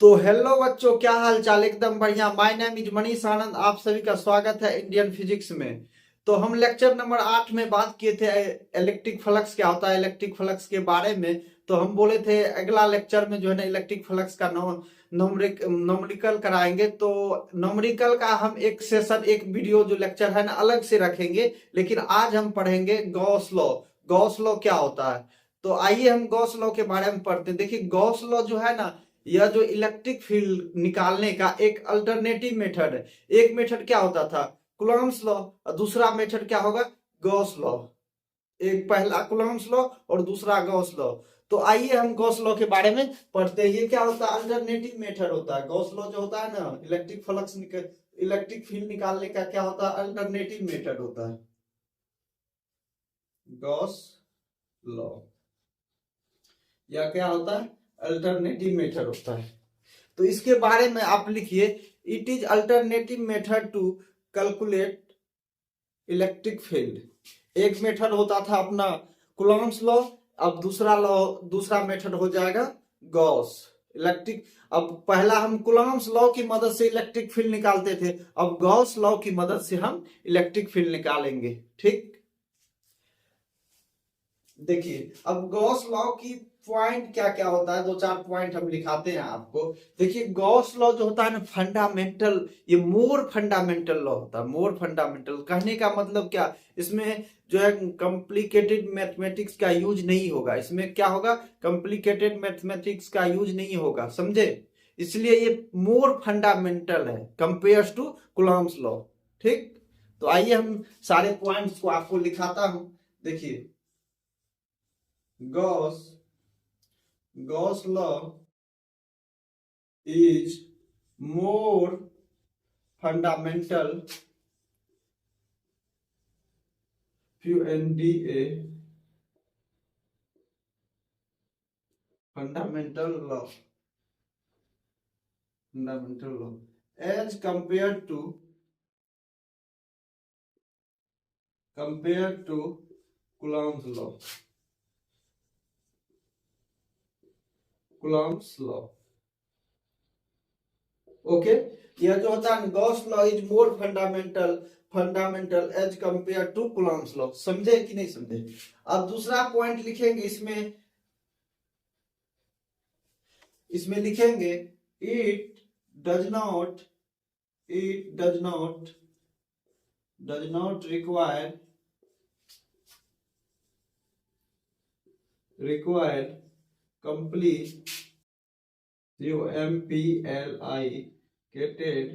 तो हेलो बच्चों, क्या हाल चाल। एकदम बढ़िया। माय नेम इज मनीष आनंद। आप सभी का स्वागत है इंडियन फिजिक्स में। तो हम लेक्चर नंबर 8 में बात किए थे इलेक्ट्रिक फ्लक्स क्या होता है, इलेक्ट्रिक फ्लक्स के बारे में। तो हम बोले थे अगला लेक्चर में जो है ना इलेक्ट्रिक फ्लक्स का नोमरिकल कराएंगे। तो नोमरिकल का हम एक सेशन, एक वीडियो जो लेक्चर है ना अलग से रखेंगे। लेकिन आज हम पढ़ेंगे गॉस लॉ। गॉस लॉ क्या होता है, तो आइए हम गॉस लॉ के बारे में पढ़ते हैं। देखिए गॉस लॉ जो है ना, यह जो इलेक्ट्रिक फील्ड निकालने का एक अल्टरनेटिव मेथड है। एक मेथड क्या होता था, कूलॉम्स लॉ, और दूसरा मेथड क्या होगा, गॉस लॉ। एक पहला कूलॉम्स लॉ और दूसरा गॉस लॉ। तो आइए हम गॉस लॉ के बारे में पढ़ते हैं। ये क्या होता है, अल्टरनेटिव मेथड होता है। गॉस लॉ जो होता है ना इलेक्ट्रिक फील्ड निकालने का क्या होता है, अल्टरनेटिव मेथड होता है गॉस लॉ। या क्या होता है, अल्टरनेटिव मेथड होता है। तो इसके बारे में आप लिखिए, it is alternative method to calculate electric field. एक मेथड होता था अपना कूलॉम्स लॉ, अब दूसरा मेथड हो जाएगा गॉस इलेक्ट्रिक। अब पहला हम कूलॉम्स लॉ की मदद से इलेक्ट्रिक फील्ड निकालते थे, अब गॉस लॉ की मदद से हम इलेक्ट्रिक फील्ड निकालेंगे। ठीक, देखिए अब गॉस लॉ की पॉइंट क्या क्या होता है, दो चार पॉइंट हम लिखाते हैं आपको। देखिए गॉस लॉ जो होता है ना फंडामेंटल, ये मोर फंडामेंटल लॉ होता है। मोर फंडामेंटल कहने का मतलब क्या, इसमें जो है कॉम्प्लिकेटेड मैथमेटिक्स का यूज नहीं होगा। इसमें क्या होगा, कॉम्प्लिकेटेड मैथमेटिक्स का यूज नहीं होगा, समझे। इसलिए ये मोर फंडामेंटल है कंपेयर्स टू कूलॉम्स लॉ। ठीक, तो आइए हम सारे पॉइंट्स को आपको लिखाता हूं। देखिए Gauss law is more fundamental, FUNDA, fundamental law, as compared to Coulomb's law. Coulomb's law. Okay, यह जो होता है Gauss law is more fundamental as compare to Coulomb's law. समझे कि नहीं समझे। अब दूसरा पॉइंट लिखेंगे इसमें लिखेंगे it does not it does not require complete complicated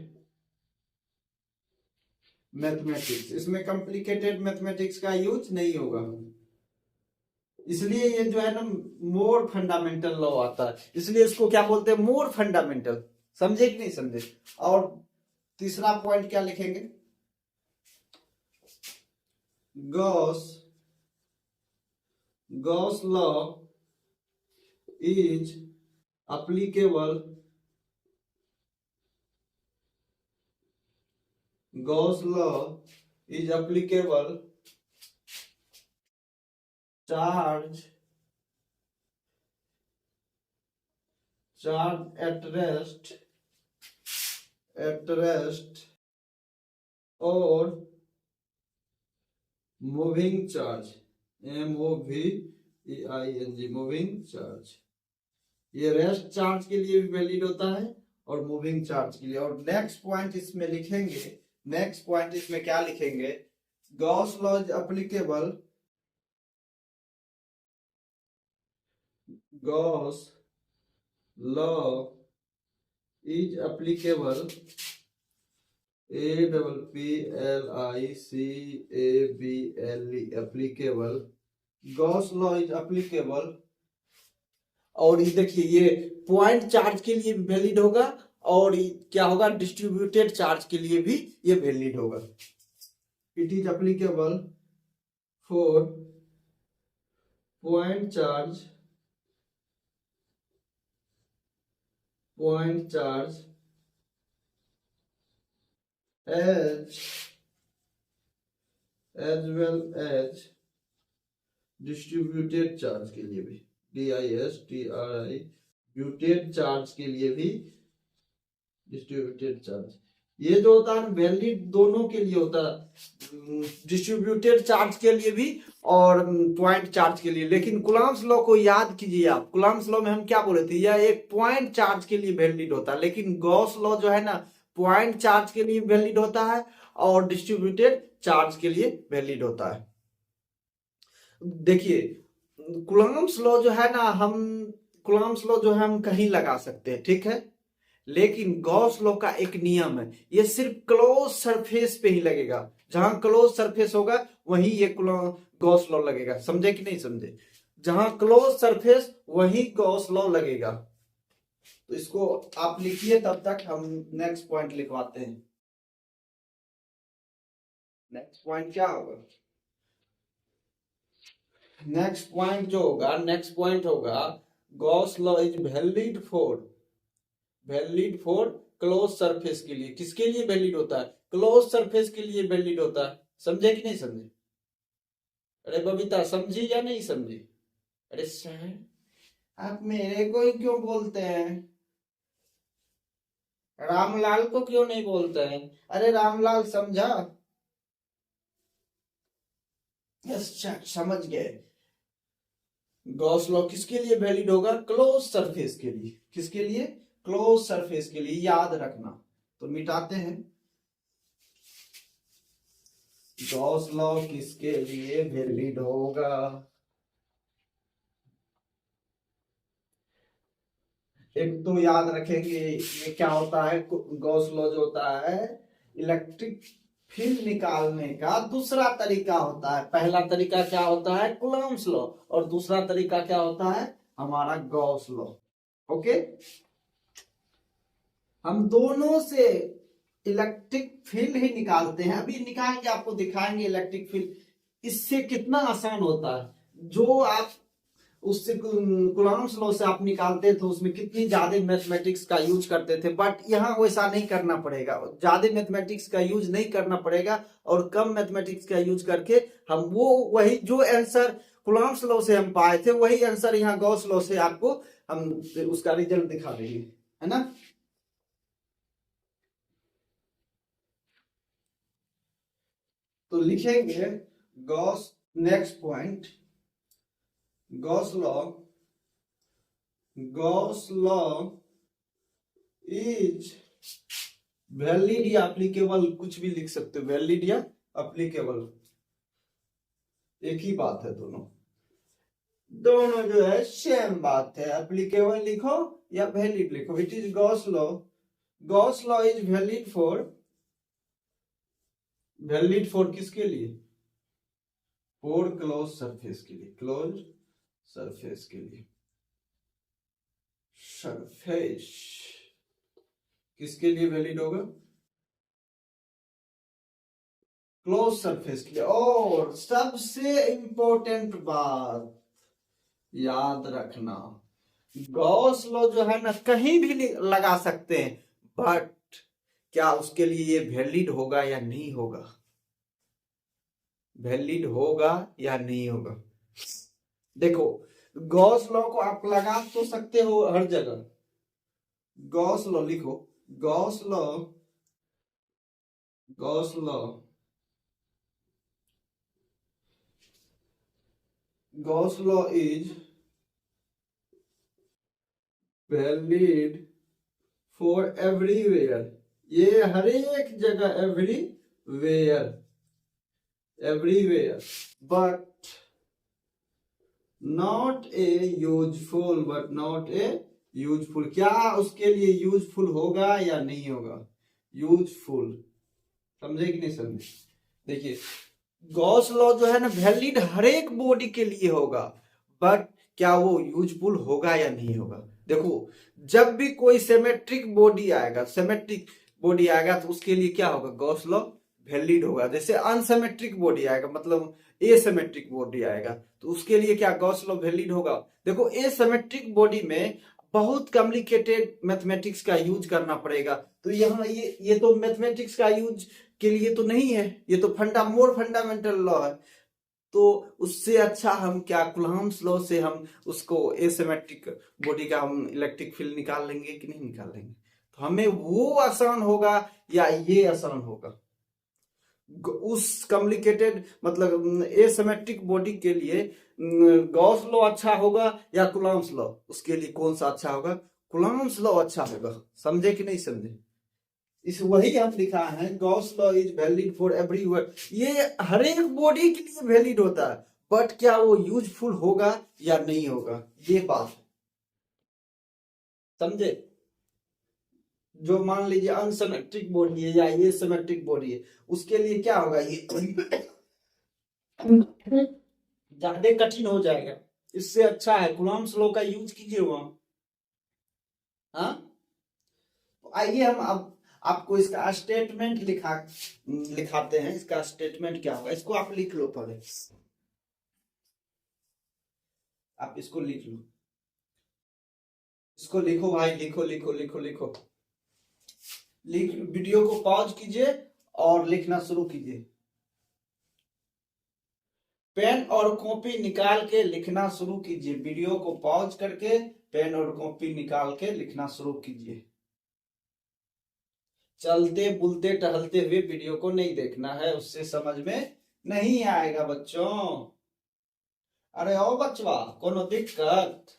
mathematics. इसमें कॉम्प्लिकेटेड मैथमेटिक्स का यूज नहीं होगा, इसलिए ये जो है ना मोर फंडामेंटल लॉ आता है, इसलिए इसको क्या बोलते हैं, मोर फंडामेंटल। समझे कि नहीं समझे। और तीसरा पॉइंट क्या लिखेंगे, Gauss law is applicable Gauss law is applicable charge at rest or moving charge, moving charge। ये रेस्ट चार्ज के लिए भी वैलिड होता है और मूविंग चार्ज के लिए। और नेक्स्ट पॉइंट इसमें क्या लिखेंगे, Gauss law is applicable Gauss law is applicable applicable Gauss law is applicable. और ये देखिए ये पॉइंट चार्ज के लिए भी वैलिड होगा, और क्या होगा, डिस्ट्रीब्यूटेड चार्ज के लिए भी ये वैलिड होगा। It is applicable for point charge as well as distributed charge के लिए भी, DISTRI डिस्ट्रीब्यूटेड चार्ज के लिए भी, डिस्ट्रीब्यूटेड चार्ज ये जो होता है वैलिड दोनों के लिए होता है, डिस्ट्रीब्यूटेड चार्ज के लिए भी और पॉइंट चार्ज के लिए। लेकिन कूलम्ब्स लॉ को याद कीजिए आप, कूलम्ब्स लॉ में हम क्या बोले थे, यह एक पॉइंट चार्ज के लिए वैलिड होता है, लेकिन गॉस लॉ जो है ना पॉइंट चार्ज के लिए वैलिड होता है और डिस्ट्रीब्यूटेड चार्ज के लिए वैलिड होता है। देखिए कूलम्ब्स लॉ जो है ना, हम कूलम्ब्स लॉ जो है हम कहीं लगा सकते हैं, ठीक है, लेकिन गॉस लॉ का एक नियम है, ये सिर्फ क्लोज सरफेस पे ही लगेगा, जहां क्लोज सरफेस होगा वहीं ये गॉस लॉ लगेगा। समझे कि नहीं समझे? जहां क्लोज सरफेस वहीं गॉस लॉ लगेगा। तो इसको आप लिखिए, तब तक हम नेक्स्ट पॉइंट लिखवाते हैं। नेक्स्ट पॉइंट क्या होगा? नेक्स्ट पॉइंट जो होगा, नेक्स्ट पॉइंट होगा Gauss law is valid for close surface के लिए। किसके लिए वैलिड होता है? क्लोज सरफेस के लिए वैलिड होता है। समझे कि नहीं समझे? अरे बबीता समझी या नहीं समझी? अरे सर आप मेरे को ही क्यों बोलते हैं, रामलाल को क्यों नहीं बोलते हैं? अरे रामलाल समझा? अच्छा समझ गए। गॉस लॉ किसके लिए वैलिड होगा? क्लोज सरफेस के लिए। किसके लिए? क्लोज सरफेस के लिए, याद रखना। तो मिटाते हैं, गॉस लॉ किसके लिए वैलिड होगा? एक तो याद रखेंगे ये क्या होता है, गॉस लॉ जो होता है इलेक्ट्रिक फील्ड निकालने का दूसरा तरीका होता है। पहला तरीका क्या होता है? कूलम्ब्स लॉ, और दूसरा तरीका क्या होता है? हमारा गॉस लॉ। ओके, हम दोनों से इलेक्ट्रिक फील्ड ही निकालते हैं। अभी निकाल के आपको दिखाएंगे इलेक्ट्रिक फील्ड। इससे कितना आसान होता है, जो आप उससे कूलम्ब्स लॉ से आप निकालते थे उसमें कितनी ज्यादा मैथमेटिक्स का यूज करते थे, बट यहाँ वैसा नहीं करना पड़ेगा। ज्यादा मैथमेटिक्स का यूज नहीं करना पड़ेगा और कम मैथमेटिक्स का यूज करके हम वो वही जो आंसर कूलम्ब्स लॉ से हम पाए थे वही आंसर यहाँ गॉस लॉ से आपको हम उसका रिजल्ट दिखा देंगे, है ना। तो लिखेंगे Gauss, next point, Gauss law is valid या एप्लीकेबल, कुछ भी लिख सकते हो, वैलिड या एप्लीकेबल एक ही बात है, दोनों दोनों जो है सेम बात है। एप्लीकेबल लिखो या वैलिड लिखो, it is Gauss law. Gauss law is valid for किसके लिए? फॉर क्लोज सरफेस के लिए, क्लोज सरफेस के लिए। सरफेस किसके लिए वैलिड होगा? क्लोज सरफेस के लिए। और सबसे इंपॉर्टेंट बात याद रखना, गॉस लॉ जो है ना कहीं भी लगा सकते हैं, बट क्या उसके लिए ये वैलिड होगा या नहीं होगा? वैलिड होगा या नहीं होगा? देखो गॉस लॉ को आप लगा तो सकते हो हर जगह। गॉस लॉ लिखो, Gauss law, Gauss law, Gauss law is valid for everywhere. ये हर एक जगह, everywhere, everywhere, but not a useful, but not a useful. क्या उसके लिए यूजफुल होगा या नहीं होगा? यूजफुल, समझे कि नहीं समझे? देखिए गॉस लॉ जो है ना वैलिड हर एक बॉडी के लिए होगा, बट क्या वो यूजफुल होगा या नहीं होगा? देखो जब भी कोई सिमेट्रिक बॉडी आएगा, सिमेट्रिक बॉडी आएगा तो उसके लिए क्या होगा? गॉस लॉ वैलिड होगा। जैसे अनसिमेट्रिक बॉडी आएगा, मतलब एसिमेट्रिक बॉडी आएगा, तो उसके लिए क्या गॉस लॉ वैलिड होगा? देखो एसिमेट्रिक बॉडी में बहुत कॉम्प्लिकेटेड मैथमेटिक्स का यूज करना पड़ेगा, तो यहाँ ये तो मैथमेटिक्स का यूज के लिए तो नहीं है, ये तो मोर फंडामेंटल लॉ है। तो उससे अच्छा हम क्या कूलम्ब्स लॉ से हम उसको एसिमेट्रिक बॉडी का हम इलेक्ट्रिक फील्ड निकाल लेंगे कि नहीं निकाल लेंगे? तो हमें वो आसान होगा या ये आसान होगा? उस कॉम्प्लिकेटेड मतलब एसिमेट्रिक बॉडी के लिए गॉस लॉ अच्छा होगा या कूलम्ब्स लॉ? उसके लिए कौन सा अच्छा होगा? कूलम्ब्स लॉ अच्छा होगा। समझे कि नहीं समझे? इस वही हम लिखा है, Gauss law is valid for everywhere. ये हर एक बॉडी के लिए वैलिड होता है, बट क्या वो यूजफुल होगा या नहीं होगा, ये बात है। समझे? जो मान लीजिए अनसिमेट्रिक बॉडी है या ये सिमेट्रिक बॉडी है, उसके लिए क्या होगा, ये ज्यादा कठिन हो जाएगा। इससे अच्छा है कूलम्ब्स लॉ का यूज कीजिए वहां। हाँ, तो आइए हम अब आपको इसका स्टेटमेंट लिखाते हैं। इसका स्टेटमेंट क्या होगा, इसको आप लिख लो पहले। आप इसको लिख लो, इसको लिखो भाई, लिखो लिखो लिखो लिखो। वीडियो को पॉज कीजिए और लिखना शुरू कीजिए। पेन और कॉपी निकाल के लिखना शुरू कीजिए। वीडियो को पॉज करके पेन और कॉपी निकाल के लिखना शुरू कीजिए। चलते बुलते टहलते हुए वीडियो को नहीं देखना है, उससे समझ में नहीं आएगा बच्चों। अरे ओ बचवा, कोनो दिक्कत?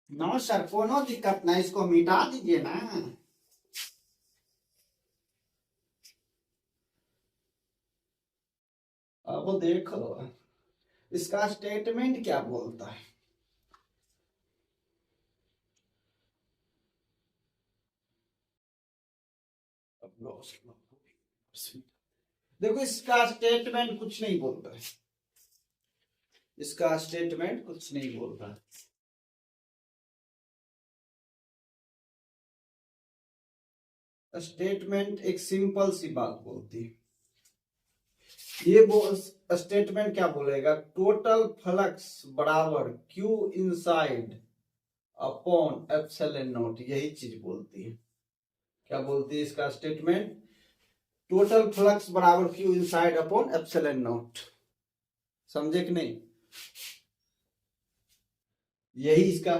नो सर, कोनो दिक्कत नहीं, इसको मिटा दीजिए ना। अब देखो इसका स्टेटमेंट क्या बोलता है। देखो इसका स्टेटमेंट कुछ नहीं बोलता है। इसका स्टेटमेंट कुछ नहीं बोलता है। स्टेटमेंट एक सिंपल सी बात बोलती है। ये स्टेटमेंट क्या बोलेगा, टोटल फ्लक्स बराबर Q inside upon epsilon naught, यही चीज बोलती है। क्या बोलती है इसका स्टेटमेंट? टोटल फ्लक्स बराबर Q inside upon epsilon not. समझे कि नहीं? यही इसका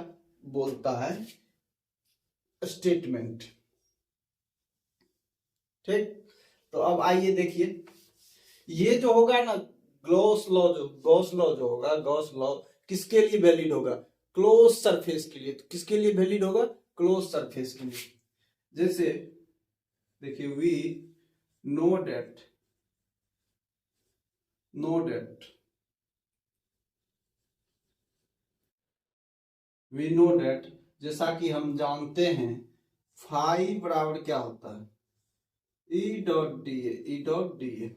बोलता है स्टेटमेंट। ठीक, तो अब आइए देखिए, ये जो होगा ना गॉस लॉ जो होगा, गॉस लॉ किसके लिए वैलिड होगा? क्लोज सरफेस के लिए। तो किसके लिए वैलिड होगा? क्लोज सरफेस के लिए। जैसे देखिए, वी नो डेट जैसा कि हम जानते हैं फाई बराबर क्या होता है, ई डॉट डी ए।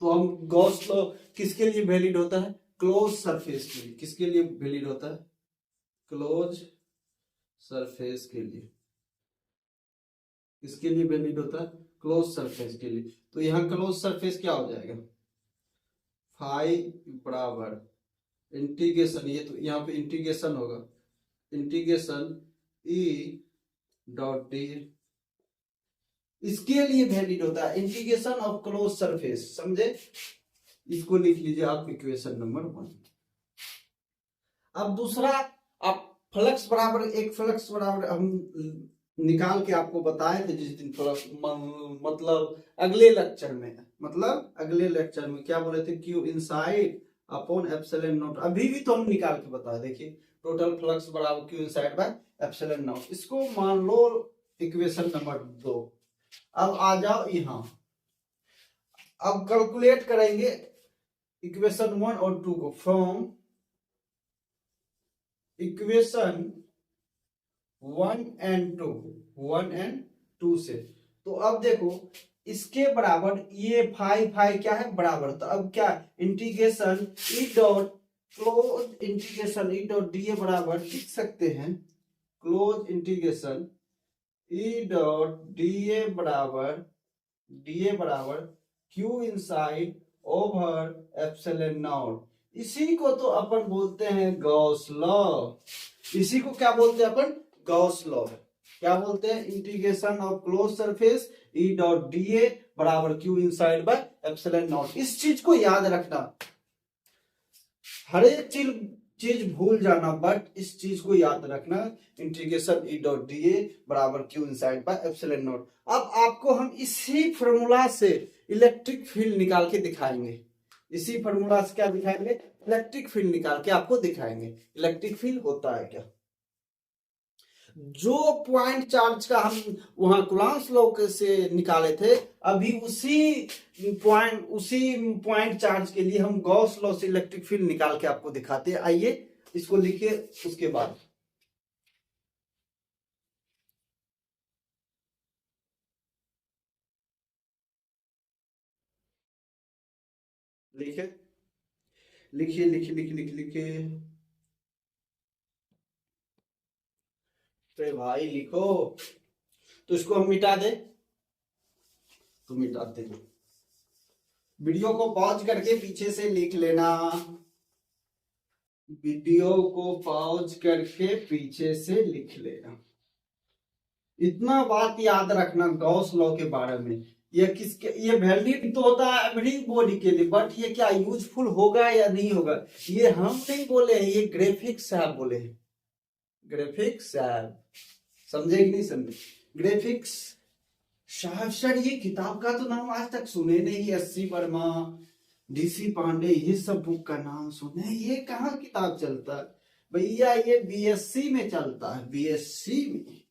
तो हम गॉस लॉ किसके लिए वैलिड होता है? क्लोज सरफेस के लिए। किसके लिए वैलिड होता है? क्लोज सरफेस के लिए। किसके लिए वैलिड होता है? क्लोज सरफेस के लिए। तो यहां क्लोज सरफेस क्या हो जाएगा, फाई बराबर इंटीग्रेशन, ये तो यहाँ पे इंटीग्रेशन होगा, इंटीग्रेशन ई डॉट डी। इसके लिए वैलिड होता है इंटीग्रेशन ऑफ क्लोज सरफेस। समझे? इसको लिख लीजिए आप इक्वेशन नंबर 1। अब दूसरा, आप फ्लक्स बराबर हम निकाल के आपको बताए थे जिस दिन फ्लक्स, मतलब अगले लेक्चर में क्या बोले थे, Q inside upon epsilon not. अभी भी तो हम निकाल के बताए। देखिए, टोटल फ्लक्स बराबर Q inside by epsilon not. इसको मान लो इक्वेशन नंबर 2। अब आ जाओ यहां, अब कैलकुलेट करेंगे इक्वेशन 1 और 2 को फ्रॉम इक्वेशन 1 एंड 2 से। तो अब देखो, इसके बराबर ये फाई क्या है, बराबर। तो अब क्या, integration E dot close integration E dot D A बराबर लिख सकते हैं, close integration E dot D A बराबर Q inside over epsilon naught. इसी को तो अपन बोलते हैं गॉस लॉ। इसी को क्या बोलते हैं अपन? Gauss law. क्या बोलते हैं? Integration of close surface E dot D A बराबर Q inside by epsilon naught. इस चीज को याद रखना, हर एक चीज भूल जाना, बट इस चीज को याद रखना, integration E dot D A बराबर Q inside by epsilon naught. अब आपको हम इसी फॉर्मूला से इलेक्ट्रिक फील्ड निकाल के दिखाएंगे, इसी फॉर्मूला से क्या दिखाएंगे, इलेक्ट्रिक फील्ड निकाल के आपको दिखाएंगे इलेक्ट्रिक फील्ड होता है क्या। जो पॉइंट चार्ज का हम वहां कूलॉम्स लॉ से निकाले थे, अभी उसी पॉइंट चार्ज के लिए हम गॉस लॉ से इलेक्ट्रिक फील्ड निकाल के आपको दिखाते हैं। आइए इसको लिखिए, उसके बाद लिखिए लिखिए लिखिए लिखिए लिखिए लिखिए, तो भाई लिखो। तो इसको हम मिटा दे, तो मिटाते हैं। वीडियो को पॉज करके पीछे से लिख लेना, वीडियो को पॉज करके पीछे से लिख लेना। इतना बात याद रखना गॉस लॉ के बारे में, ये किसके, ये वैलिड तो होता है एवरी बॉडी के लिए, बट ये क्या यूजफुल होगा या नहीं होगा, ये हम नहीं बोले हैं, ये ग्राफिक्स साहब बोले हैं, ग्राफिक्स साहब। समझे कि नहीं समझे, ग्राफिक्स साहब। सर ये किताब का तो नाम आज तक सुने नहीं, एस.सी. वर्मा, डी.सी. पांडे, ये सब बुक का नाम सुने, ये कहाँ किताब चलता है भैया, ये बीएससी में चलता है, बीएससी में।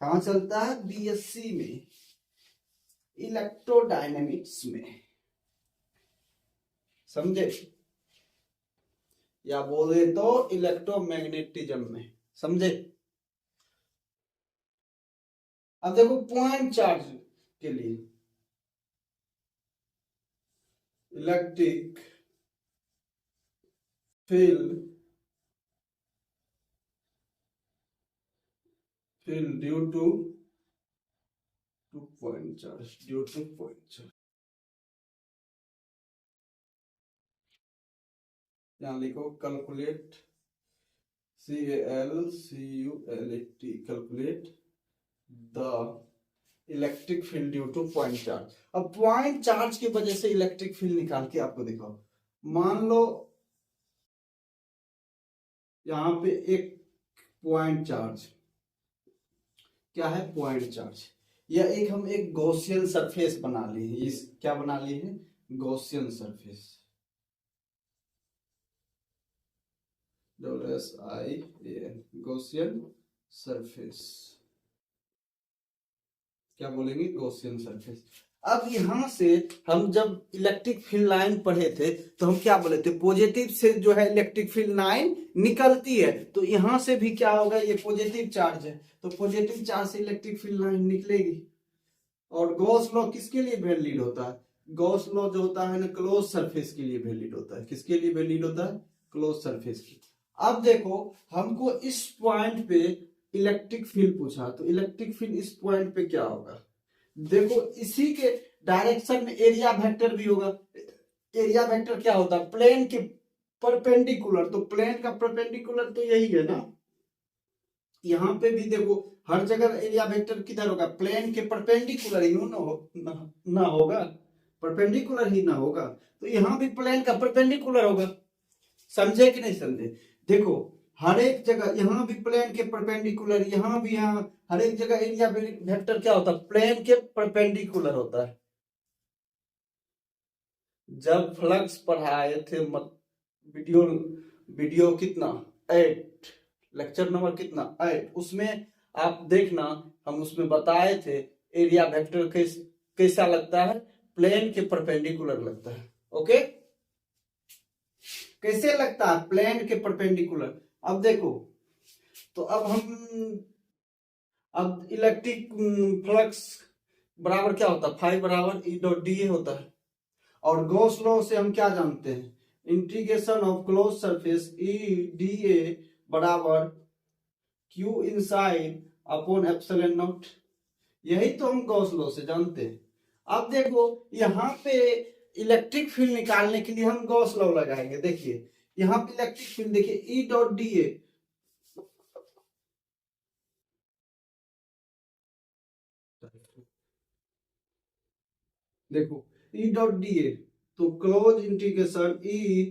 कहाँ चलता है, बीएससी में, इलेक्ट्रोडायनेमिक्स में। समझे, या बोले तो इलेक्ट्रोमैग्नेटिज्म में। समझे। अब देखो पॉइंट चार्ज के लिए electric field due two point charge, due two point charge. यहां लिखो calculate, CALCULAT, calculate the electric field due two point charge. अब पॉइंट चार्ज की वजह से इलेक्ट्रिक फील्ड निकाल के आपको दिखाओ। मान लो यहां पे एक पॉइंट चार्ज, क्या है, पॉइंट चार्ज, या एक हम एक गॉसियन सरफेस बना ली है, इस क्या बना ली है, Gaussian surface, GAUSSIAN, Gaussian surface, क्या बोलेंगे, गॉसियन सरफेस। अब यहां से हम जब इलेक्ट्रिक फील्ड लाइन पढ़े थे तो हम क्या बोले थे, पॉजिटिव से जो है इलेक्ट्रिक फील्ड लाइन निकलती है, तो यहां से भी क्या होगा, ये पॉजिटिव चार्ज है, तो पॉजिटिव चार्ज से इलेक्ट्रिक फील्ड लाइन निकलेगी। और गॉस लॉ किसके लिए वैलिड होता है, गॉस लॉ जो होता है ना, क्लोज सरफेस के लिए वैलिड होता है। किसके लिए वैलिड होता है, क्लोज सरफेस के। अब देखो हमको इस पॉइंट पे इलेक्ट्रिक फील्ड पूछा, तो इलेक्ट्रिक फील्ड इस पॉइंट पे क्या होगा, देखो इसी के डायरेक्शन में एरिया वेक्टर भी होगा। एरिया वेक्टर क्या होता है, प्लेन के परपेंडिकुलर, तो प्लेन का परपेंडिकुलर तो यही है ना। यहाँ पे भी देखो हर जगह एरिया वेक्टर किधर होगा, प्लेन के परपेंडिकुलर ही ना होगा, परपेंडिकुलर ही ना होगा, तो यहाँ भी प्लेन का परपेंडिकुलर होगा। समझे कि नहीं समझे, देखो हर एक जगह यहाँ भी प्लेन के परपेंडिकुलर, यहाँ भी, यहाँ हर एक जगह एरिया वेक्टर क्या होता है, प्लेन के परपेंडिकुलर होता है। जब फ्लक्स पढ़ाए थे वीडियो वीडियो कितना 8, लेक्चर नंबर कितना 8, उसमें आप देखना हम उसमें बताए थे एरिया वेक्टर कैसा लगता है, प्लेन के परपेंडिकुलर लगता है। ओके, कैसे लगता है, प्लेन के परपेंडिकुलर। अब देखो, तो अब इलेक्ट्रिक फ्लक्स बराबर क्या होता है, फाई बराबर ई डॉट डी ए होता है। और गॉस लॉ से हम क्या जानते हैं, integration of close surface E D A बराबर Q inside upon epsilon naught. यही तो हम गॉस लॉ से जानते हैं। अब देखो यहाँ पे इलेक्ट्रिक फील्ड निकालने के लिए हम गॉस लॉ लगाएंगे। देखिए यहाँ पे इलेक्ट्रिक फील्ड देखिए ई डॉट डी ए, देखो ई डॉट डी ए, तो क्लोज इंटीग्रेशन ई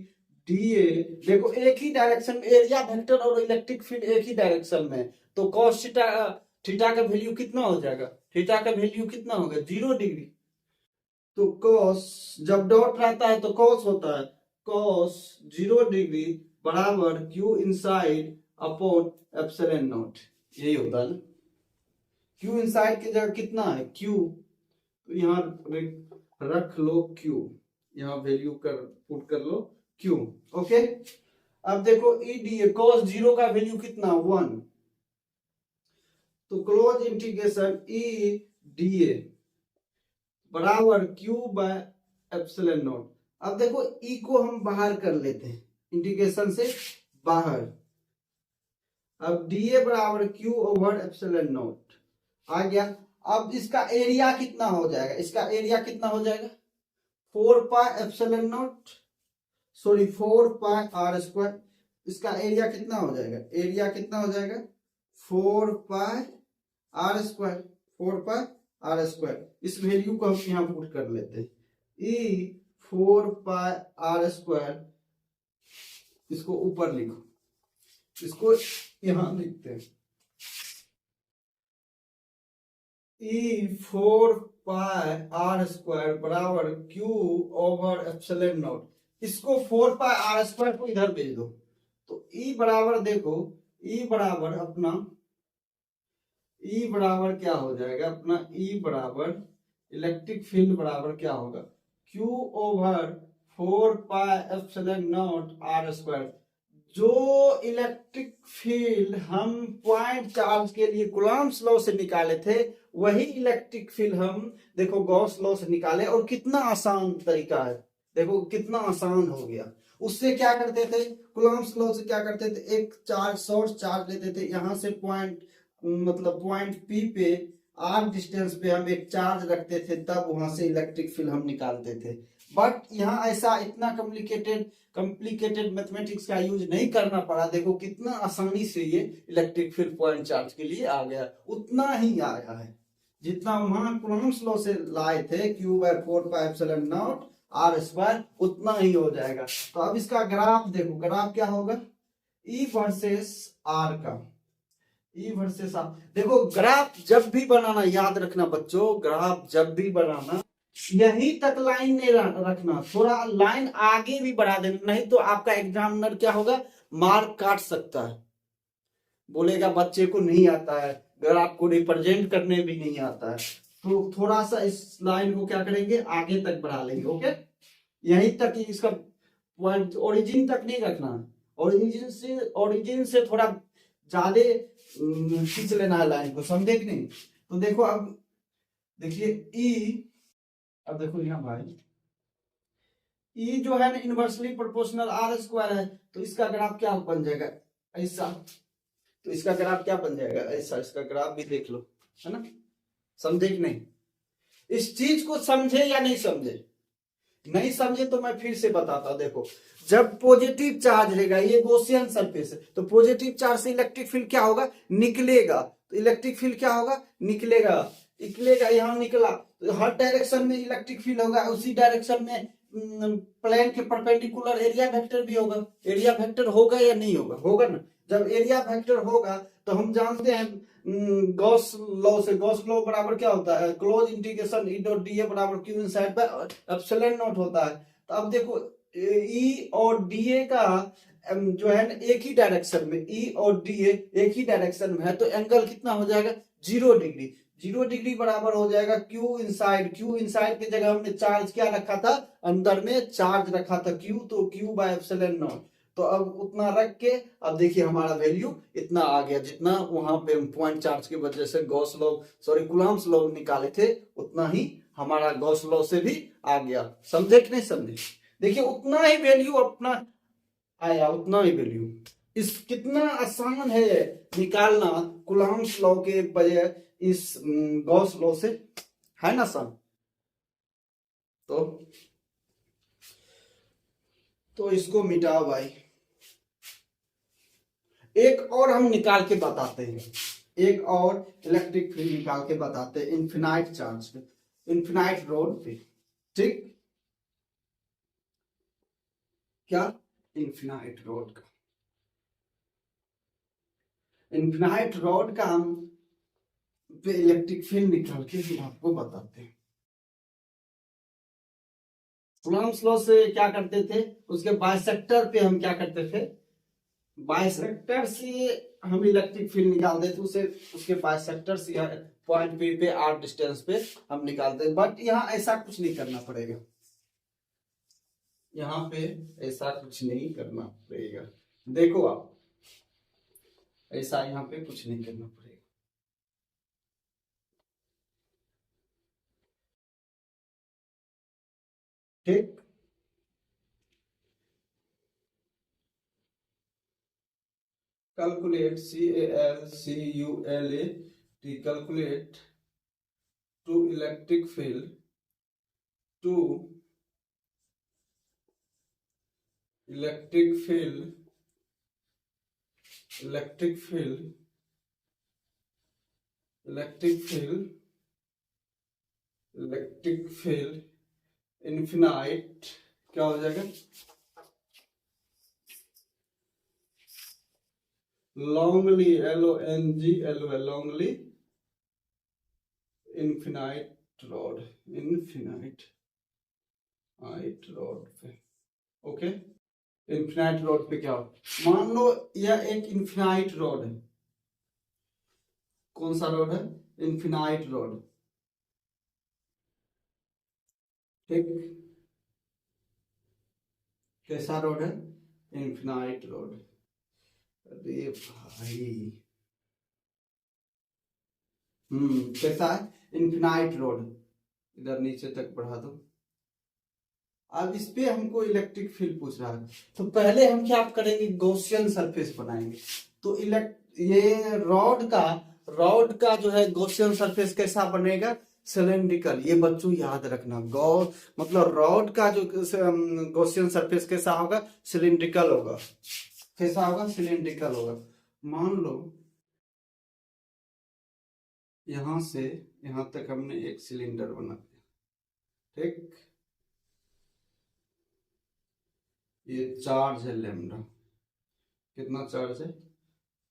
डी ए, देखो एक ही डायरेक्शन में एरिया वेक्टर और इलेक्ट्रिक फील्ड एक ही डायरेक्शन में, तो कॉस थीटा, थीटा का वैल्यू कितना हो जाएगा, थीटा का वैल्यू कितना होगा 0 डिग्री। तो कॉस जब डॉट रहता है तो कॉस होता है, कॉस 0 डिग्री बराबर Q inside upon epsilon naught, यही होता है ना। क्यू इनसाइड की जगह कितना है क्यू, तो यहाँ रख लो क्यू, यहाँ वैल्यू कर पुट कर लो क्यू। ओके, अब देखो ई डी ए कॉस 0 का वैल्यू कितना 1, तो close integration E D A बराबर क्यू बाय एप्सिलॉन नॉट। अब देखो ई को हम बाहर कर लेते हैं इंटीग्रेशन से बाहर, अब डी ए बराबर क्यू ओवर एप्सिलॉन नॉट आ गया। अब इसका एरिया कितना हो जाएगा, इसका एरिया कितना हो जाएगा 4 pi epsilon naught, sorry 4 pi R square. इसका एरिया कितना हो जाएगा, एरिया कितना हो जाएगा 4 pi R square, 4 pi R square. इस वैल्यू को हम यहाँ पुट कर लेते हैं, ई 4 पाई आर स्क्वायर, इसको ऊपर लिखो, इसको यहां लिखते हैं ई 4 पाई आर स्क्वायर बराबर क्यू ओवर एप्सिलॉन नॉट। इसको 4 पाई आर स्क्वायर को इधर भेज दो, तो ई बराबर देखो, ई बराबर अपना, ई बराबर क्या हो जाएगा अपना, ई बराबर इलेक्ट्रिक फील्ड बराबर क्या होगा q over 4 pi epsilon naught r square. जो इलेक्ट्रिक फील्ड हम पॉइंट चार्ज के लिए कूलॉम्स लॉ से निकाले थे, वही इलेक्ट्रिक फील्ड हम देखो गॉस लॉ से निकाले, और कितना आसान तरीका है, देखो कितना आसान हो गया। उससे क्या करते थे, कूलॉम्स लॉ से क्या करते थे, एक चार्ज सोर्स चार्ज लेते थे, यहां से पॉइंट मतलब पॉइंट पी पे आर डिस्टेंस पे हम एक चार्ज रखते थे, तब वहां से इलेक्ट्रिक फील्ड हम निकालते थे। बट यहाँ ऐसा इतना कॉम्प्लिकेटेड मैथमेटिक्स का यूज नहीं करना पड़ा, देखो कितना आसानी से ये इलेक्ट्रिक फील्ड पॉइंट चार्ज के लिए आ गया, उतना ही आया है जितना वहां कूलॉम्स लॉ से लाए थे, q by 4 pi epsilon naught r square, उतना ही हो जाएगा। तो अब इसका ग्राफ देखो, ग्राफ क्या होगा ई वर्सेस आर का, ई वर्सेस आर। देखो ग्राफ जब भी बनाना, याद रखना बच्चों, ग्राफ जब भी बनाना यहीं तक लाइन नहीं रखना, थोड़ा लाइन आगे भी बढ़ा देना, नहीं तो आपका एग्जामिनर क्या होगा मार्क काट सकता है, बोलेगा बच्चे को नहीं आता है, अगर आपको रिप्रेजेंट करने भी नहीं आता है, तो थोड़ा सा इस लाइन को क्या करेंगे आगे तक बढ़ा लेंगे। ओके, यहीं तक इसका पॉइंट, ओरिजिन तक नहीं रखना, ओरिजिन से थोड़ा ज्यादा खींच लेना है लाइन को, समझे कि नहीं। तो देखो अब देखिए ई, अब देखो यहाँ भाई ई जो है ना इनवर्सली प्रोपोर्शनल आर स्क्वायर है, तो इसका ग्राफ क्या बन जाएगा ऐसा, तो इसका ग्राफ क्या बन जाएगा ऐसा, इसका ग्राफ भी देख लो, है ना, समझे कि नहीं। इस चीज को समझे या नहीं समझे, नहीं समझे तो मैं फिर से बताता, देखो जब पॉजिटिव चार्ज रहेगा, ये गॉसियन सरफेस है, तो पॉजिटिव चार्ज से इलेक्ट्रिक फील्ड क्या होगा निकलेगा, तो इलेक्ट्रिक फील्ड क्या होगा निकलेगा, निकलेगा यहाँ निकला, तो हर डायरेक्शन में इलेक्ट्रिक फील्ड होगा, उसी डायरेक्शन में प्लेन के परपेंडिकुलर एरिया वेक्टर भी होगा। एरिया वेक्टर होगा या नहीं होगा, होगा ना। जब एरिया वेक्टर होगा तो हम जानते हैं गॉस लॉ से, गॉस लॉ बराबर क्या होता है close integration E dot D A बराबर Q inside by epsilon naught होता है। तो अब देखो ई और डी ए का जो है ना एक ही डायरेक्शन में, ई और डी ए एक ही डायरेक्शन में है, तो एंगल कितना हो जाएगा 0 डिग्री। 0 डिग्री बराबर हो जाएगा क्यू इनसाइड, क्यू इनसाइड की जगह हमने चार्ज क्या रखा था, अंदर में चार्ज रखा था क्यू, तो क्यू बाय एप्सिलॉन नॉट। तो अब उतना रख के अब देखिए हमारा वैल्यू इतना आ गया, जितना वहां पे पॉइंट चार्ज की वजह से Gauss law sorry Coulomb's law निकाले थे, उतना ही हमारा गॉस लॉ से भी आ गया। समझे कि नहीं समझे, देखिए उतना ही वैल्यू अपना आया, उतना ही वैल्यू। इस कितना आसान है निकालना कूलॉम्स लॉ के बजाय इस गॉस लॉ से, है ना सर। तो इसको मिटाओ भाई, एक और हम निकाल के बताते हैं, एक और इलेक्ट्रिक फील्ड निकाल के बताते हैं इन्फिनाइट चार्ज पे, इन्फिनाइट रोड पे। ठीक, क्या, इन्फिनाइट रॉड का, इन्फिनाइट रॉड का हम पे इलेक्ट्रिक फील्ड निकाल के हम आपको बताते हैं। कूलम्ब्स लॉ से क्या करते थे, उसके बाइसेक्टर पे हम क्या करते थे, बाइसेक्टर से हम इलेक्ट्रिक फील्ड निकालते थे, उसे उसके बाइसेक्टर से पॉइंट पी पे आर डिस्टेंस पे हम निकालते, बट यहाँ ऐसा कुछ नहीं करना पड़ेगा, यहाँ पे ऐसा कुछ नहीं करना पड़ेगा। देखो आप, ऐसा यहाँ पे कुछ नहीं करना पड़ेगा। ठीक, calculate, CALCULAT, calculate to electric field, to electric field, electric field, electric field, electric field infinite, क्या हो जाएगा, longly, LONGLY, longly infinite rod, infinite rod पे, ओके। इन्फिनाइट रॉड पे क्या हो, मान लो यह एक इन्फिनाइट रॉड है, कौन सा रॉड है, इन्फिनाइट रॉड, ठीक, कैसा रॉड है, इन्फिनाइट रॉड। अरे भाई, कैसा है, इन्फिनाइट रॉड, इधर नीचे तक बढ़ा दो। अब इस पे हमको इलेक्ट्रिक फील्ड पूछ रहा है, तो पहले हम क्या करेंगे, गॉसियन सरफेस बनाएंगे। तो ये रॉड का जो है गॉसियन सरफेस कैसा बनेगा, सिलेंड्रिकल। ये बच्चों याद रखना, मतलब रॉड का जो गॉसियन सरफेस कैसा होगा, सिलेंड्रिकल होगा। कैसा होगा, सिलेंड्रिकल होगा। मान लो यहां से यहां तक हमने एक सिलेंडर बना दिया, ठीक, ये चार्ज है लेमडा, कितना चार्ज है,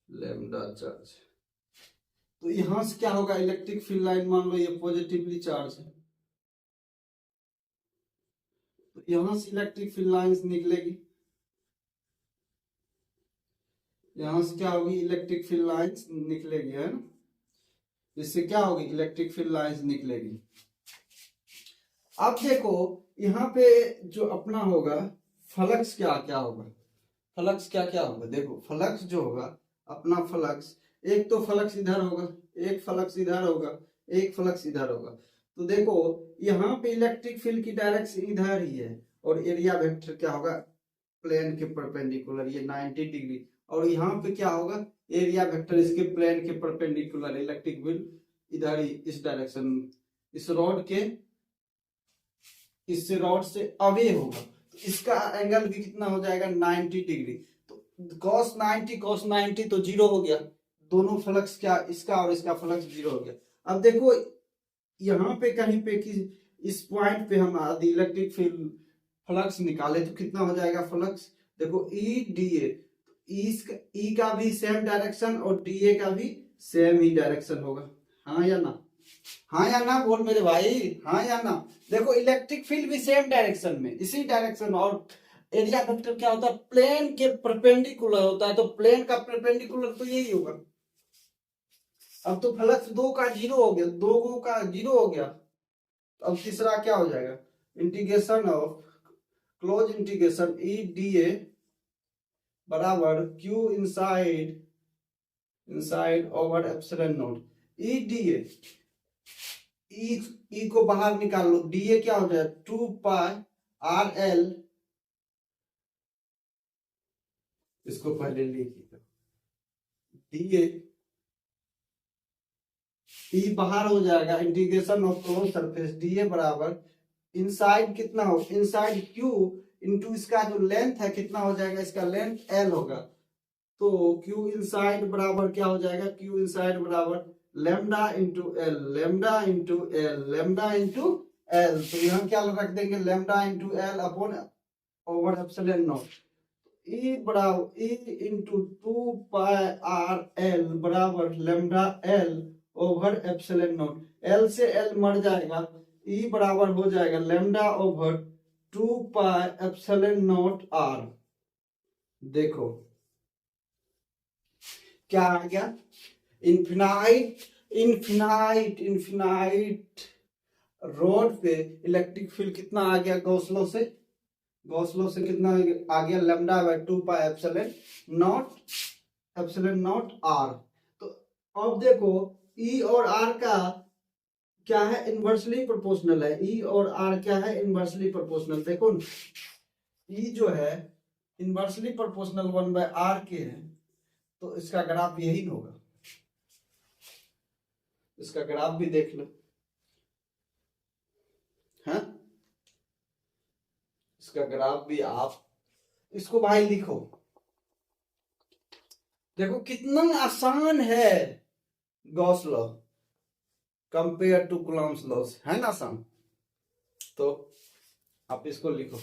लेमडा चार्ज। तो यहां से क्या होगा, इलेक्ट्रिक फील्ड लाइन, मान लो ये पॉजिटिवली चार्ज है, तो यहां से इलेक्ट्रिक फील्ड लाइंस निकलेगी, यहां से क्या होगी, इलेक्ट्रिक फील्ड लाइंस निकलेगी, है ना, इससे क्या होगी, इलेक्ट्रिक फील्ड लाइंस निकलेगी। अब देखो यहाँ पे जो अपना होगा फ्लक्स क्या क्या होगा, फ्लक्स क्या क्या होगा, देखो फ्लक्स जो होगा अपना फ्लक्स, एक तो फ्लक्स इधर होगा, एक फ्लक्स इधर होगा, एक फ्लक्स इधर होगा। तो देखो यहाँ पे इलेक्ट्रिक फील्ड की डायरेक्शन इधर ही है, और एरिया वेक्टर क्या होगा, प्लेन के परपेंडिकुलर, ये 90 डिग्री, और यहाँ पे क्या होगा, एरिया वेक्टर इसके प्लेन के परपेंडिकुलर, इलेक्ट्रिक फील्ड इधर ही, इस डायरेक्शन, इस रॉड के, इससे रॉड से अवे होगा, तो इसका एंगल भी कितना हो जाएगा, 90 डिग्री। तो cos 90 तो जीरो हो गया, दोनों फ्लक्स क्या, इसका और इसका फ्लक्स जीरो हो गया। अब देखो यहाँ पे कहीं पे कि इस पॉइंट पे हम आदि इलेक्ट्रिक फील्ड फ्लक्स निकाले तो कितना हो जाएगा फ्लक्स, देखो ई डी ए, ई का भी सेम डायरेक्शन और डी ए का भी सेम ही डायरेक्शन होगा, हाँ या ना, हाँ या ना बोल मेरे भाई, हाँ या ना। देखो इलेक्ट्रिक फील्ड भी सेम डायरेक्शन में, इसी डायरेक्शन, और एरिया वेक्टर क्या होता है, प्लेन के परपेंडिकुलर होता है, तो प्लेन का परपेंडिकुलर तो यही होगा। अब तो फ्लक्स दो का जीरो हो गया, दो का जीरो हो गया, अब तीसरा क्या हो जाएगा, integration of, close integration E D A बराबर Q inside over epsilon naught, E D A, E को बाहर निकाल लो, डी ए क्या हो जाए, 2 पाई आर एल, इसको पहले लिखिए, डी ए, ई बाहर हो जाएगा, integration of close surface D A बराबर इनसाइड कितना हो, इनसाइड क्यू इंटू इसका जो लेंथ है कितना हो जाएगा, इसका लेंथ एल होगा, तो क्यू इनसाइड बराबर क्या हो जाएगा, क्यू इनसाइड बराबर lambda into L, lambda into L, lambda into L, तो यहाँ क्या रख देंगे, lambda into L upon over epsilon naught. E बराबर E into 2 pi r l बराबर lambda L over epsilon naught. L से एल मर जाएगा, ई बराबर हो जाएगा lambda over 2 pi epsilon naught r। देखो क्या आ गया, इन्फिनाइट इन्फिनाइट इन्फिनाइट रोड पे इलेक्ट्रिक फील्ड कितना आ गया गॉस लॉ से, गॉस लॉ से कितना आ गया, lambda by 2 pi epsilon naught r. तो अब देखो ई और आर का क्या है, इनवर्सली प्रोपोर्शनल है। ई और आर क्या है, इनवर्सली प्रोपोर्शनल। देखो ई जो है इनवर्सली प्रोपोर्शनल 1/r के है, तो इसका ग्राफ यही होगा। इसका ग्राफ भी देख लो, है इसका ग्राफ भी आप इसको भाई लिखो। देखो कितना आसान है Gauss law compare to Coulomb's law, है ना आसान। तो आप इसको लिखो।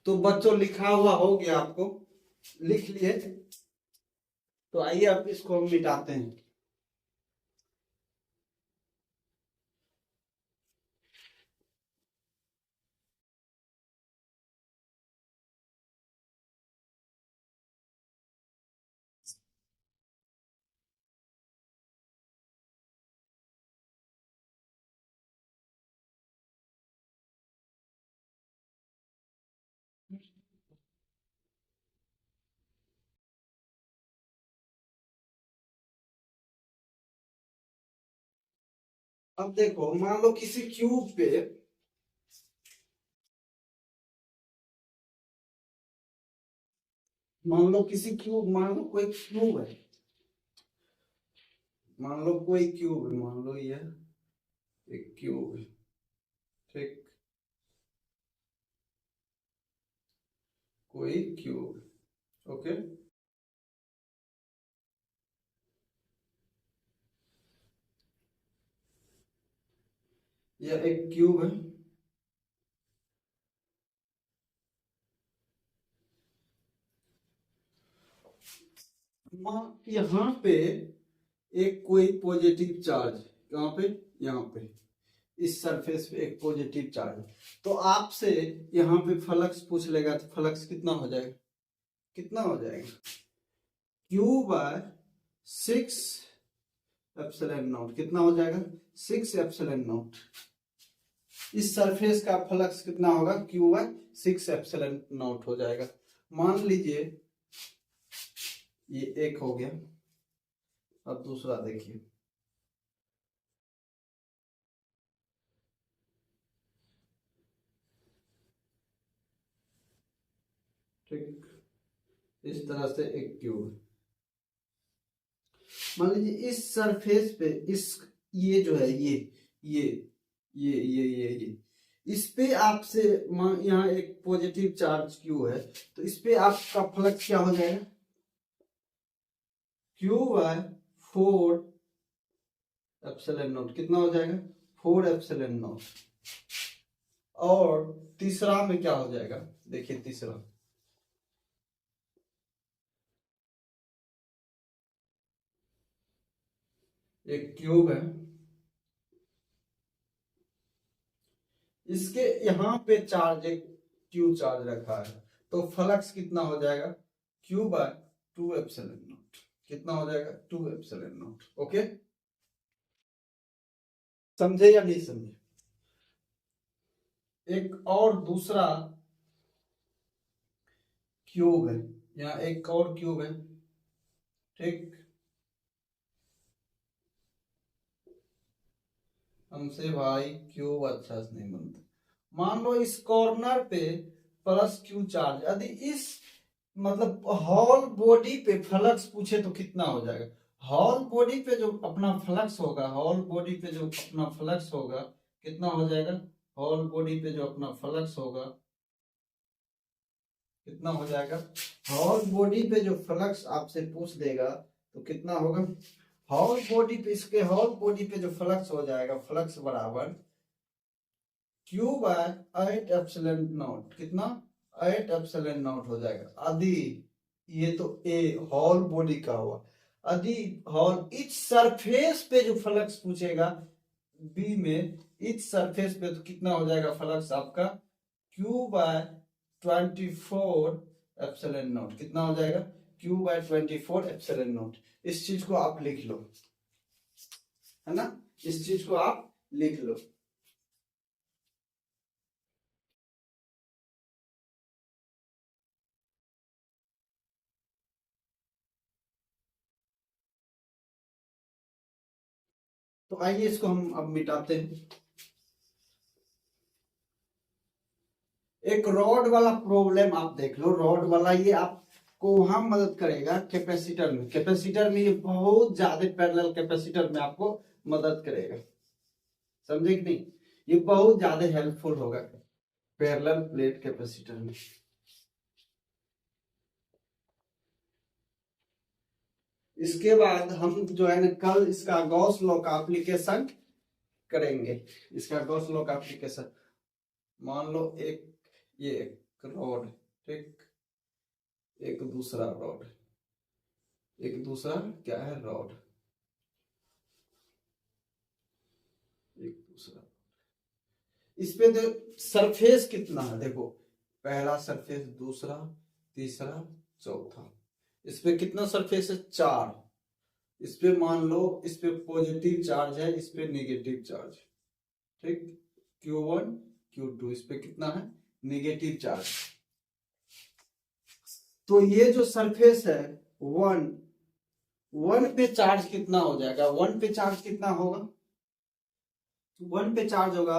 तो बच्चों लिखा हुआ हो गया, आपको लिख लिए। तो आइए अब इसको हम मिटाते हैं। अब देखो मान लो किसी क्यूब पे मान लो कोई क्यूब है, मान लो कोई क्यूब है, मान लो ये एक क्यूब है, ठीक, कोई क्यूब है, ओके। यह एक क्यूब है, यहाँ पे एक कोई पॉजिटिव चार्ज, कहाँ पे, यहाँ पे इस सरफेस पे एक पॉजिटिव चार्ज। तो आपसे यहाँ पे फ्लक्स पूछ लेगा, तो फ्लक्स कितना हो जाएगा, कितना हो जाएगा, Q/6 एप्सिलॉन नॉट। कितना हो जाएगा, 6 एप्सिलॉन नॉट। इस सरफेस का फ्लक्स कितना होगा, Q/6 एप्सिलॉन नॉट हो जाएगा। मान लीजिए ये एक हो गया। अब दूसरा देखिए, ठीक, इस तरह से एक क्यूब। मान लीजिए इस सरफेस पे इस ये जो है ये इस पे आपसे यहाँ एक पॉजिटिव चार्ज क्यू है, तो इस पे आपका फ्लक्स क्या हो जाएगा, Q/4 एप्सिलॉन नॉट। कितना हो जाएगा, 4 एप्सिलॉन नॉट। और तीसरा में क्या हो जाएगा, देखिए तीसरा एक क्यूब है, इसके यहाँ पे चार्ज एक क्यू चार्ज रखा है, तो फ्लक्स कितना हो जाएगा, Q/2 एप्सिलॉन नॉट। कितना हो जाएगा, 2 एप्सिलॉन नॉट। ओके, समझे या नहीं समझे। एक और दूसरा क्यूब है, यहाँ एक और क्यूब है, ठीक, हमसे भाई क्यूब अच्छा से नहीं बनता। मान लो इस कॉर्नर पे प्लस क्यू चार्ज, यदि इस मतलब हॉल बॉडी पे फ्लक्स पूछे तो कितना हो जाएगा, हॉल बॉडी पे जो अपना फ्लक्स होगा, हॉल बॉडी पे जो अपना फ्लक्स होगा कितना हो जाएगा, हॉल बॉडी पे जो अपना फ्लक्स होगा कितना हो जाएगा? हॉल बॉडी पे जो फ्लक्स आपसे पूछ देगा तो कितना होगा? हॉल बॉडी पे, इसके हॉल बॉडी पे जो फ्लक्स हो जाएगा, फ्लक्स बराबर क्यू बाय 8 एप्सिलॉन नॉट। कितना? 8 एप्सिलॉन नॉट हो जाएगा। आदि ये तो ए हॉल बॉडी का हुआ। आदि हॉल इच सरफेस पे जो फ्लक्स पूछेगा बी में, इच सरफेस पे, तो कितना हो जाएगा फ्लक्स आपका? Q by 24 epsilon naught. कितना हो जाएगा? Q by 24 epsilon naught. इस चीज को आप लिख लो, है ना, इस चीज को आप लिख लो। तो आइए इसको हम अब मिटाते हैं। एक रॉड वाला प्रॉब्लम आप देख लो, रॉड वाला ये आपको वहां मदद करेगा कैपेसिटर में। कैपेसिटर में ये बहुत ज्यादा पैरेलल कैपेसिटर में आपको मदद करेगा, समझे कि नहीं? ये बहुत ज्यादा हेल्पफुल होगा पैरेलल प्लेट कैपेसिटर में। इसके बाद हम जो है ना कल इसका गॉस लॉ का एप्लीकेशन करेंगे। इसका गॉस लॉ का एप्लीकेशन, मान लो एक ये एक रॉड, ठीक, एक दूसरा रॉड, एक दूसरा क्या है रॉड, एक दूसरा, इस पे सरफेस कितना है देखो, पहला सरफेस, दूसरा, तीसरा, चौथा। इस पे कितना सरफेस है? 4। इस पे मान लो इस पे पॉजिटिव चार्ज है, इस पे नेगेटिव चार्ज, ठीक, Q1 Q2, इस पे कितना है? Negative charge. तो ये जो सरफेस है 1 पे चार्ज कितना हो जाएगा? 1 पे चार्ज कितना होगा? 1 पे चार्ज होगा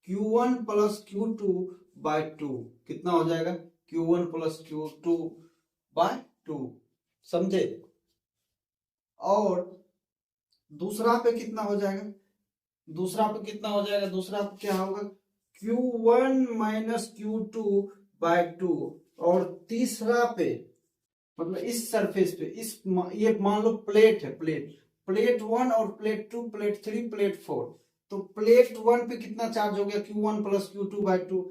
Q1 प्लस Q2 बाय 2। कितना हो जाएगा? Q1 प्लस Q2 बाय 2, समझे? और दूसरा पे कितना हो जाएगा? दूसरा पे कितना हो जाएगा? दूसरा पे क्या होगा? Q1 minus Q2 bye 2। और तीसरा पे मतलब इस सरफेस पे, ये मान लो प्लेट है, प्लेट 1 और प्लेट 2, प्लेट 3, प्लेट 4। तो प्लेट 1 पे कितना चार्ज हो गया? Q1 plus Q2 bye 2।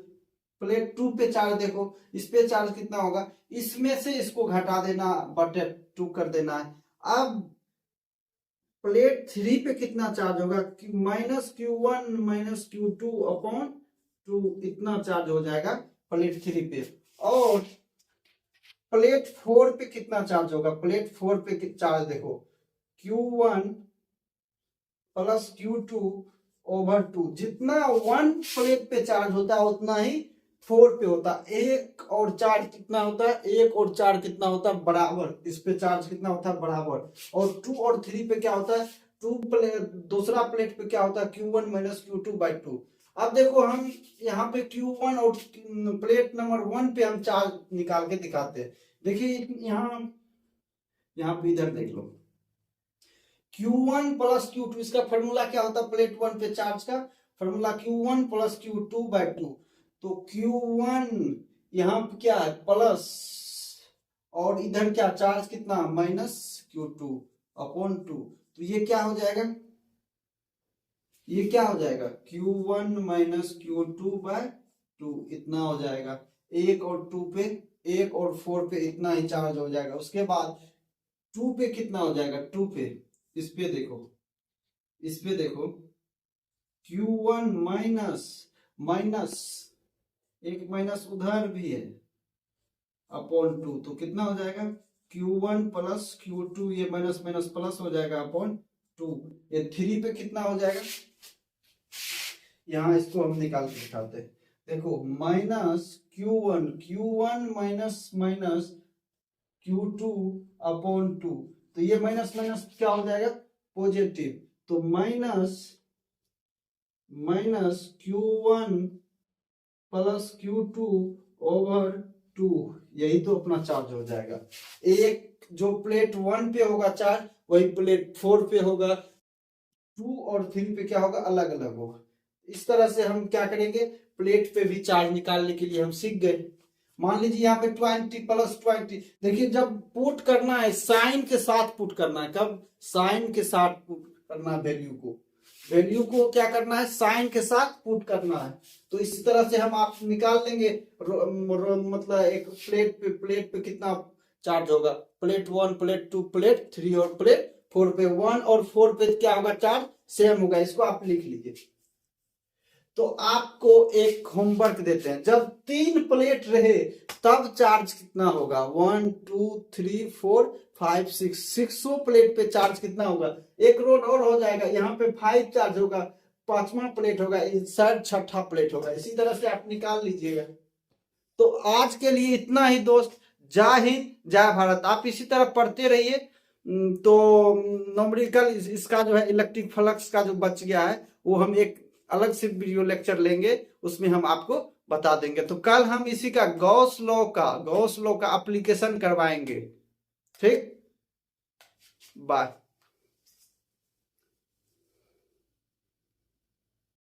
Plate 2 पे चार्ज देखो, इस पे चार्ज कितना होगा? इसमें से इसको घटा देना, बटे 2 कर देना है। अब प्लेट 3 पे कितना चार्ज होगा? Minus Q1 minus Q2 upon 2, इतना चार्ज हो जाएगा प्लेट 3 पे। और प्लेट 4 पे कितना चार्ज होगा? प्लेट 4 पे चार्ज देखो, Q1 प्लस Q2 ओवर 2। जितना 1 प्लेट पे चार्ज होता है उतना ही 4 पे होता है। 1 और 4 कितना होता है? 1 और 4 कितना होता है? बराबर। इस पे चार्ज कितना होता है? बराबर। और 2 और 3 पे क्या होता है? 2 प्लेट, दूसरा प्लेट पे क्या होता है? Q1 minus Q2 by 2। अब देखो हम यहाँ पे Q1 और प्लेट नंबर 1 पे हम चार्ज निकाल के दिखाते हैं। देखिए यहाँ पे इधर देख लो, Q1 प्लस Q2, इसका फॉर्मूला क्या होता है? प्लेट 1 पे चार्ज का formula Q1 plus Q2 bye 2। तो Q1 यहाँ पे क्या है? प्लस, और इधर क्या चार्ज कितना? Minus Q2 upon 2। तो ये क्या हो जाएगा? ये क्या हो जाएगा? Q1 माइनस Q2 बाय 2, इतना हो जाएगा। 1 और 2 पे, 1 और 4 पे इतना ही चार्ज हो जाएगा। उसके बाद 2 पे कितना हो जाएगा? 2 पे, इस पे देखो, इस पे देखो, Q1 माइनस माइनस, एक माइनस उधर भी है, अपॉन 2। तो कितना हो जाएगा? Q1 प्लस Q2, ये माइनस माइनस प्लस हो जाएगा अपॉन 2। ये 3 पे कितना हो जाएगा? यहाँ इसको हम निकाल के दिखाते हैं। देखो minus Q1 minus minus Q2 upon 2। तो ये माइनस माइनस क्या हो जाएगा? पॉजिटिव। तो minus Q1 plus Q2 over 2, यही तो अपना चार्ज हो जाएगा। एक जो प्लेट 1 पे होगा चार्ज, वही प्लेट 4 पे होगा। 2 और 3 पे क्या होगा? अलग अलग होगा। इस तरह से हम क्या करेंगे? प्लेट पे भी चार्ज निकालने के लिए हम सीख गए। मान लीजिए यहाँ पे 20 प्लस 20, देखिए जब पुट करना है साइन के साथ पुट करना है, कब साइन के साथ पुट करना है, वैल्यू को क्या करना है, साइन के साथ पुट करना है। तो इसी तरह से हम आप निकाल लेंगे मतलब एक प्लेट पे कितना चार्ज होगा, प्लेट 1, प्लेट 2, प्लेट 3 और प्लेट 4 पे 1 और 4 पे क्या होगा, चार्ज सेम होगा। इसको आप लिख लीजिए। तो आपको एक होमवर्क देते हैं, जब 3 प्लेट रहे तब चार्ज कितना होगा, 1 2 3 4 5 6, 600 प्लेट पे चार्ज कितना होगा, एक रोड और हो जाएगा, यहाँ पे 5 चार्ज होगा, 5वां प्लेट होगा, शायद 6ठा प्लेट होगा। इसी तरह से आप निकाल लीजिएगा। तो आज के लिए इतना ही दोस्त। जय हिंद, जय भारत। आप इसी तरह पढ़ते रहिए। तो न्यूमेरिकल इसका जो है इलेक्ट्रिक फ्लक्स का जो बच गया है वो हम एक अलग से वीडियो लेक्चर लेंगे, उसमें हम आपको बता देंगे। तो कल हम इसी का गॉस लॉ का एप्लीकेशन करवाएंगे। ठीक, बाय।